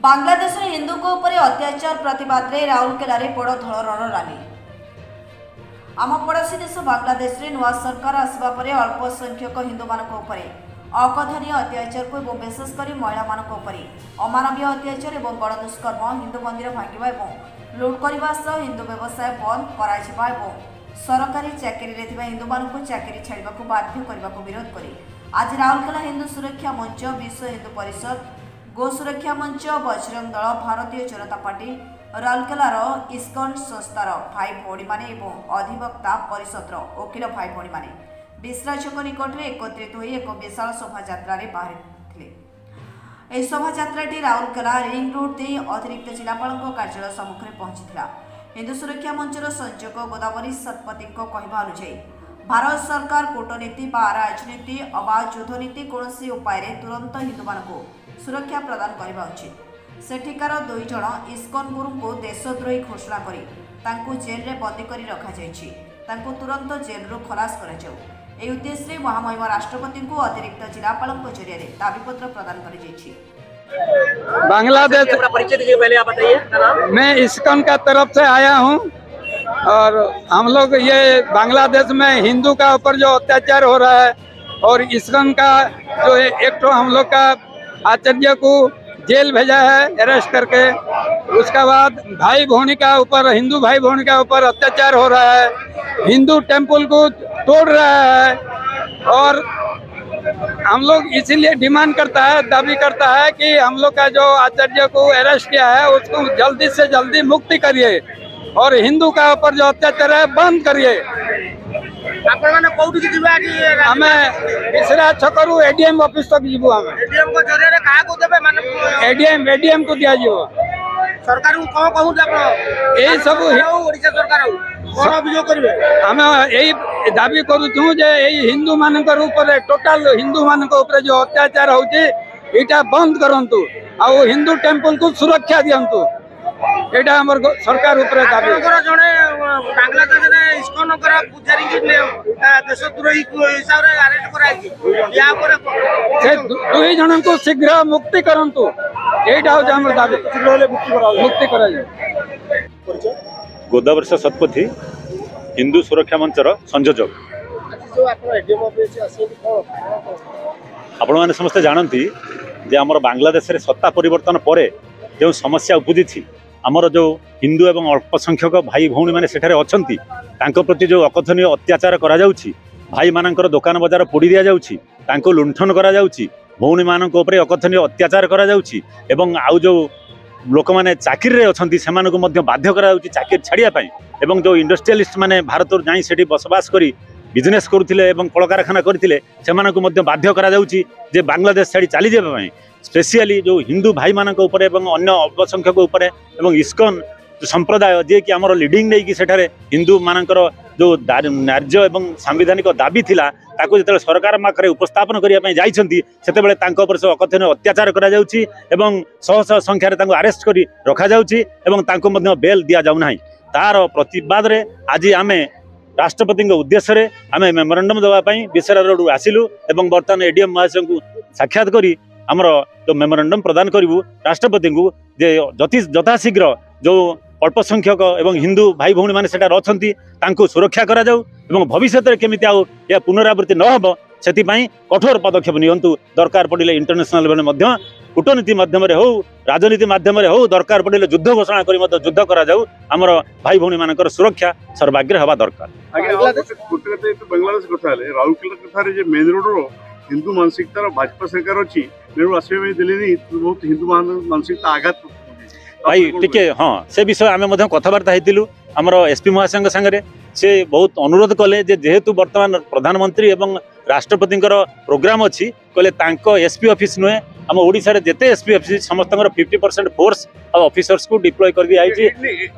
बांग्लादेश हिंदू को ऊपर अत्याचार प्रतिवाद में राउरकेला बड़ धरण रैली। आम पड़ोशी देश बांग्लादेश में नुआ सरकार आसवा पर अल्प संख्यक हिंदू मान अकथनीय अत्याचार को विशेषकर महिला अमानवीय अत्याचार और गणदुष्कर्म हिंदू मंदिर भांगा और लुट करने सह हिंदू व्यवसाय बंद कर सरकारी चाकरी हिंदू मान चाकरी छाड़ा बाध्य करने को विरोध कर आज राउरकेला हिंदू सुरक्षा मंच विश्व हिंदू परिषद गो सुरक्षा मंच बजरंग दल भारतीय जनता पार्टी राउरकेलार इस्कन संस्थार भाई भौणी माने अधिवक्ता परिषदर वकिल भाई भौणी माने बिश्रा छक निकट में एकत्रित हो एक विशाल शोभा बाहरी शोभा राउरकेला रिंग रोड दे अतिरिक्त जिलापाल कार्यालय सम्मुख में पहुंची। हिंदू सुरक्षा मंचर संयोजक गोदावरी शतपथी कहवा अनुଯାयी भारत सरकार कूटनीति बा राजनीति अबा युद्धनीति कौन उपाय तुरंत हिंदू मान सुरक्षा प्रदान करने उचित। सेठिकार 2 जन इस्कन गुरु को देशद्रोही घोषणा कर जेल में बंदी कर रखा तुरंत जेल रू खलास कर उद्देश्य महामहिम राष्ट्रपति को अतिरिक्त जिलापाल जरिए दाबीपत्र प्रदान कर बांग्लादेश परिचय दीजिए पहले आप बताइए। मैं इस्कन का तरफ से आया हूं और हम लोग ये बांग्लादेश में हिंदू का ऊपर जो अत्याचार हो रहा है और इस्कन का जो एक तो हम लोग का आचार्य को जेल भेजा है अरेस्ट करके, उसके बाद भाई भौणी का ऊपर हिंदू भाई भौणी का ऊपर अत्याचार हो रहा है, हिंदू टेम्पल को तोड़ रहा है और हम लोग इसीलिए डिमांड करता है दावी करता है कि हम लोग का जो आचार्य को अरेस्ट किया है उसको जल्दी से जल्दी मुक्ति करिए और हिंदू का ऊपर जो अत्याचार है बंद करिए। बिश्रा छकरू एडीएम ऑफिस तक जीवु एडीएम को जरिए का को देबे माने एडीएम को दिया जीवो सरकार को कहो कहू आपण एई सब ओडिशा सरकार कोन अभियोग करिवे हम एई दाबी करू छु जे एई हिंदू मानकर ऊपर टोटल हिंदू मानकर ऊपर जो अत्याचार होची एटा बंद करंतु आ हिंदू टेम्पल को सुरक्षा दियंतु एटा हमर सरकार ऊपर दाबी जने बांग्लादेश रे इस्कन कर पुजारी के देशद्रोही हिसाब रे अरेस्ट कराई या पर से 2 जन को शीघ्र मुक्ति करंतु एटा हो हमर दाबी मुक्ति करा जाय। गोदावरी शतपथी हिंदू सुरक्षा मंचर संयोजक। आपण मैंने समस्ते जानती जे आमर बांग्लादेश रे सत्ता परिवर्तन पर जो समस्या उपजी आमर जो हिंदू एवं अल्प संख्यक भाई भौणी मैंने सेठारे अछंती तांको प्रति जो अकथनीय अत्याचार करा जाउछि, भाई मानकर दुकान बजार पोड़ी दिया जाउछि, तांको लुंठन करा जाउछि, भौणी मानक ऊपर अकथनीय अत्याचार करा जाउछि एवं आउ जो लोक मैंने चाकरी रे अछंती सेमानकु मध्य बाध्य करा जाउछि चाकरी छाड़िया पई एवं जो इंडस्ट्रियलिस्ट माने भारत जाई सेठी बसवास करी बिजनेस करुथिले एवं कल कारखाना करथिले सेमानकु मध्य बाध्य करा जाउछि जे बांग्लादेश छाड़ी चली जेबा पई स्पेशली जो हिंदू भाई मानक ऊपर एवं अन्य अल्पसंख्यक ऊपर एवं इस्कन संप्रदाय जे कि आमर लीडिंग नहीं कि सेठारे हिंदू मानकर जो न्याय्य एवं सांविधानिक दाबी थिला ताको जेतेबेले सरकार माखरे उपस्थापन करिया पई जाइछंती सेतेबेले तांको ऊपर से अकथनीय अत्याचार करा जाउछि एवं शह शह संख्या रे तांको अरेस्ट करी रखा जाउछि एवं तांको मध्य बेल दिया जाउ नाही। तार प्रतिवाद रे आज आमे राष्ट्रपति उद्देश्य रे आमे मेमोरेंडम देवा पई बिसरा रोड आसिलु एवं वर्तमान एडीएम महाशय को साक्षात करी आमर जो मेमोरेंडम प्रदान करूँ राष्ट्रपति को जे यथाशीघ्र जो अल्प संख्यक एवं हिंदू भाई भौणी मैंने अच्छी सुरक्षा करा जाऊ एवं भविष्य में केमिति आउ या पुनरावृत्ति नहब से कठोर पदक्षेप नियंतु दरकार पड़े इंटरनेशनल लेवल में कूटनीति माध्यम हो राजनीति माध्यम हो दरकार पड़े युद्ध घोषणा कर युद्ध करा जाऊ आमर भाई भौणी मानकर सुरक्षा सर्वाग्रे हवा दरकार। बांग्लादेश कथा राउरकेला कथा मेन रोड हिंदू मानसिकतार भाजपा सरकार अच्छी आसवा देली बहुत हिंदू मानसिकता आघात भाई टिके हाँ से विषय आम कथबार्ता होती आमर एसपी महाशय सांगे से बहुत अनुरोध कले जेहेतु वर्तमान प्रधानमंत्री एवं राष्ट्रपति प्रोग्राम अच्छी कहले एसपी ऑफिस नुहे आम ओडिशा रे जेते एसपी ऑफिस समस्त 50% फोर्स और ऑफिसर्स को डिप्लॉय कर दी आई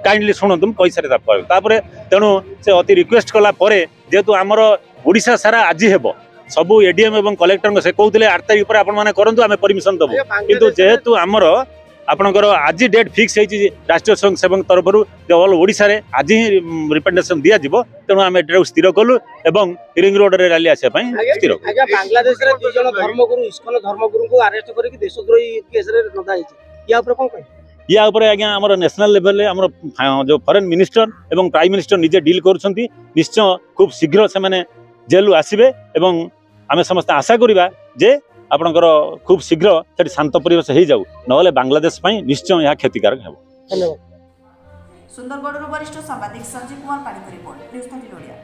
काइंडली शुणु पैसा तापर तेणु से अति रिक्वेस्ट कला जेहेतु आमर ओडिशा सारा आज हेब सबू एडीएम एवं कलेक्टर से कहते 8 तारीख पर आपण करूँ आम परमिशन देवु किंतु जेहेतु आमर आपणकर आज डेट फिक्स होती राष्ट्रीय स्वयं सेवक तरफ ऑल ओडिशा रे आज ही रिप्रेजेंटेशन दिया जिवो तेणु आम एटा स्थिर कलु एवं रिंग रोड रे रैली आसे स्थिर बांग्लादेश रे 2 जन धर्मगुरु इस्कन धर्मगुरु को अरेस्ट करके देशद्रोही केस रे नदा या ऊपर कौन कहे या उपरे आज्ञा आमर नेशनल लेवल आमर जो फॉरेन मिनिस्टर एवं प्राइम मिनिस्टर निजे डील करुछंती निश्चय खूब शीघ्र से माने जेल आसीबे एवं आमे समस्त आशा करिबा जे आपनकर खूब शीघ्र सेठी शांत परिवेश हो जाऊ नहले बांग्लादेश पई निश्चय यह क्षतिकारक हेबो। धन्यवाद। सुंदरगढ़ वरिष्ठ सांबादिक संजीव कुमार पाणिक रिपोर्ट न्यूज 13 ओडिया।